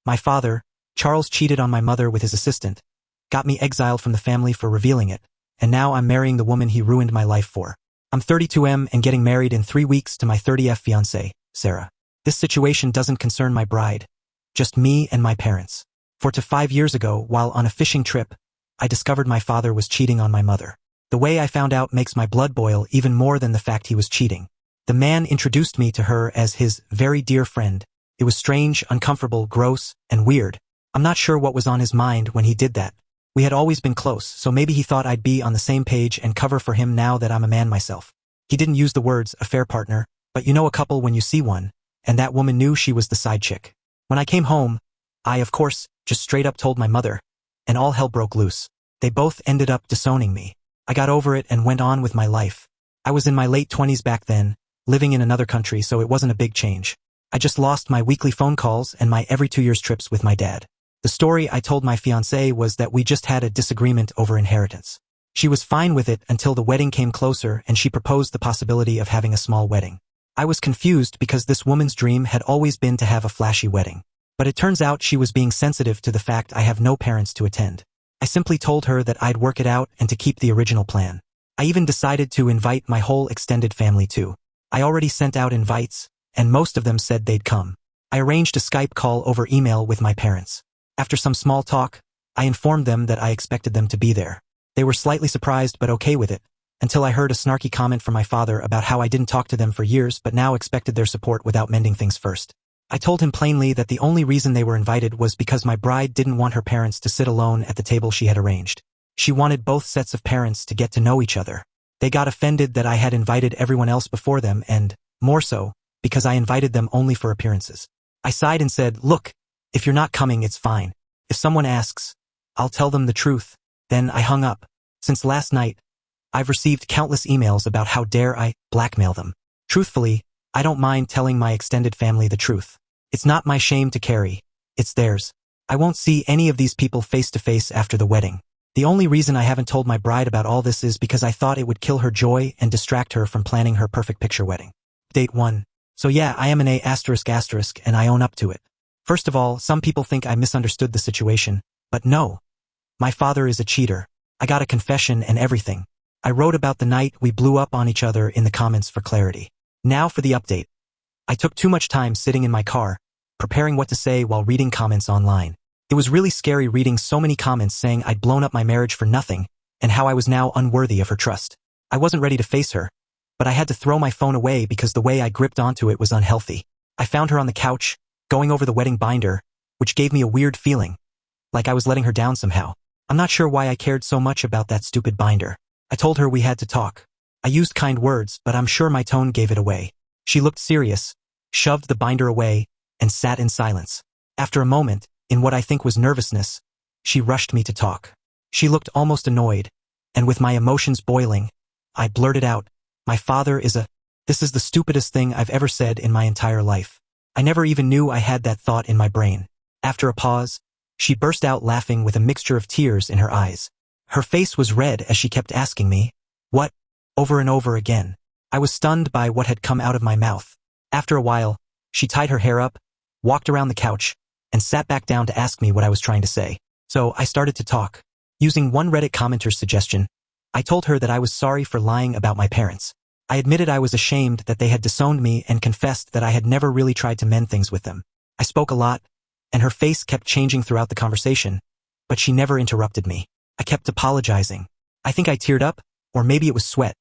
My father, Charles, cheated on my mother with his assistant, got me exiled from the family for revealing it, and now I'm marrying the woman he ruined my life for. I'm 32M and getting married in 3 weeks to my 30F fiancée, Sarah. This situation doesn't concern my bride, just me and my parents. 4 to 5 years ago, while on a fishing trip, I discovered my father was cheating on my mother. The way I found out makes my blood boil even more than the fact he was cheating. The man introduced me to her as his very dear friend. It was strange, uncomfortable, gross, and weird. I'm not sure what was on his mind when he did that. We had always been close, so maybe he thought I'd be on the same page and cover for him now that I'm a man myself. He didn't use the words affair partner, but you know a couple when you see one, and that woman knew she was the side chick. When I came home, I, of course, just straight up told my mother, and all hell broke loose. They both ended up disowning me. I got over it and went on with my life. I was in my late 20s back then, living in another country, so it wasn't a big change. I just lost my weekly phone calls and my every 2 years trips with my dad. The story I told my fiancée was that we just had a disagreement over inheritance. She was fine with it until the wedding came closer and she proposed the possibility of having a small wedding. I was confused because this woman's dream had always been to have a flashy wedding. But it turns out she was being sensitive to the fact I have no parents to attend. I simply told her that I'd work it out and to keep the original plan. I even decided to invite my whole extended family too. I already sent out invites, and most of them said they'd come. I arranged a Skype call over email with my parents. After some small talk, I informed them that I expected them to be there. They were slightly surprised but okay with it, until I heard a snarky comment from my father about how I didn't talk to them for years but now expected their support without mending things first. I told him plainly that the only reason they were invited was because my bride didn't want her parents to sit alone at the table she had arranged. She wanted both sets of parents to get to know each other. They got offended that I had invited everyone else before them and, more so, because I invited them only for appearances. I sighed and said, look, if you're not coming, it's fine. If someone asks, I'll tell them the truth. Then I hung up. Since last night, I've received countless emails about how dare I blackmail them. Truthfully, I don't mind telling my extended family the truth. It's not my shame to carry, it's theirs. I won't see any of these people face to face after the wedding. The only reason I haven't told my bride about all this is because I thought it would kill her joy and distract her from planning her perfect picture wedding. Date 1. So yeah, I am an A****, and I own up to it. First of all, some people think I misunderstood the situation, but no. My father is a cheater. I got a confession and everything. I wrote about the night we blew up on each other in the comments for clarity. Now for the update. I took too much time sitting in my car, preparing what to say while reading comments online. It was really scary reading so many comments saying I'd blown up my marriage for nothing, and how I was now unworthy of her trust. I wasn't ready to face her, but I had to throw my phone away because the way I gripped onto it was unhealthy. I found her on the couch, going over the wedding binder, which gave me a weird feeling, like I was letting her down somehow. I'm not sure why I cared so much about that stupid binder. I told her we had to talk. I used kind words, but I'm sure my tone gave it away. She looked serious, shoved the binder away, and sat in silence. After a moment, in what I think was nervousness, she rushed me to talk. She looked almost annoyed, and with my emotions boiling, I blurted out, my father is a... This is the stupidest thing I've ever said in my entire life. I never even knew I had that thought in my brain. After a pause, she burst out laughing with a mixture of tears in her eyes. Her face was red as she kept asking me, what? Over and over again. I was stunned by what had come out of my mouth. After a while, she tied her hair up, walked around the couch, and sat back down to ask me what I was trying to say. So I started to talk. Using one Reddit commenter's suggestion, I told her that I was sorry for lying about my parents. I admitted I was ashamed that they had disowned me and confessed that I had never really tried to mend things with them. I spoke a lot, and her face kept changing throughout the conversation, but she never interrupted me. I kept apologizing. I think I teared up, or maybe it was sweat.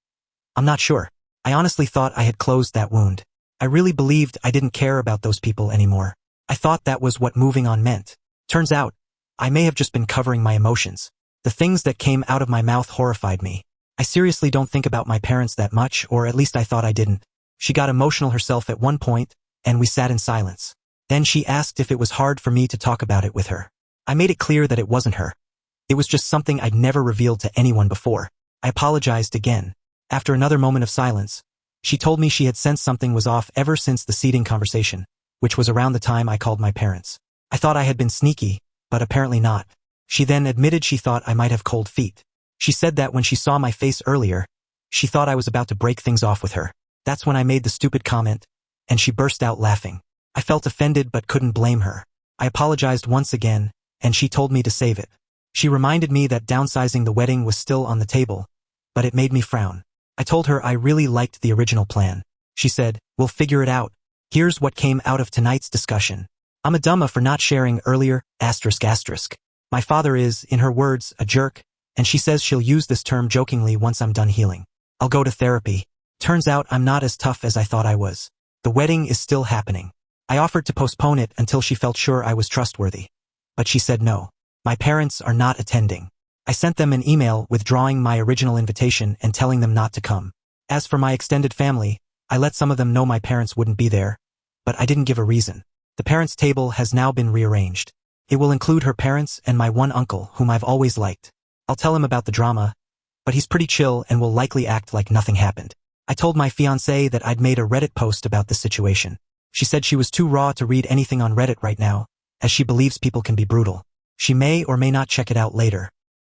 I'm not sure. I honestly thought I had closed that wound. I really believed I didn't care about those people anymore. I thought that was what moving on meant. Turns out, I may have just been covering my emotions. The things that came out of my mouth horrified me. I seriously don't think about my parents that much, or at least I thought I didn't. She got emotional herself at one point, and we sat in silence. Then she asked if it was hard for me to talk about it with her. I made it clear that it wasn't her. It was just something I'd never revealed to anyone before. I apologized again. After another moment of silence, she told me she had sensed something was off ever since the seating conversation, which was around the time I called my parents. I thought I had been sneaky, but apparently not. She then admitted she thought I might have cold feet. She said that when she saw my face earlier, she thought I was about to break things off with her. That's when I made the stupid comment, and she burst out laughing. I felt offended but couldn't blame her. I apologized once again, and she told me to save it. She reminded me that downsizing the wedding was still on the table, but it made me frown. I told her I really liked the original plan. She said, "We'll figure it out. Here's what came out of tonight's discussion. I'm a dumma for not sharing earlier, ***. My father is, in her words, a jerk, and she says she'll use this term jokingly once I'm done healing. I'll go to therapy. Turns out I'm not as tough as I thought I was. The wedding is still happening. I offered to postpone it until she felt sure I was trustworthy. But she said no. My parents are not attending. I sent them an email withdrawing my original invitation and telling them not to come. As for my extended family, I let some of them know my parents wouldn't be there, but I didn't give a reason. The parents' table has now been rearranged. It will include her parents and my one uncle, whom I've always liked. I'll tell him about the drama, but he's pretty chill and will likely act like nothing happened. I told my fiancée that I'd made a Reddit post about this situation. She said she was too raw to read anything on Reddit right now, as she believes people can be brutal. She may or may not check it out later.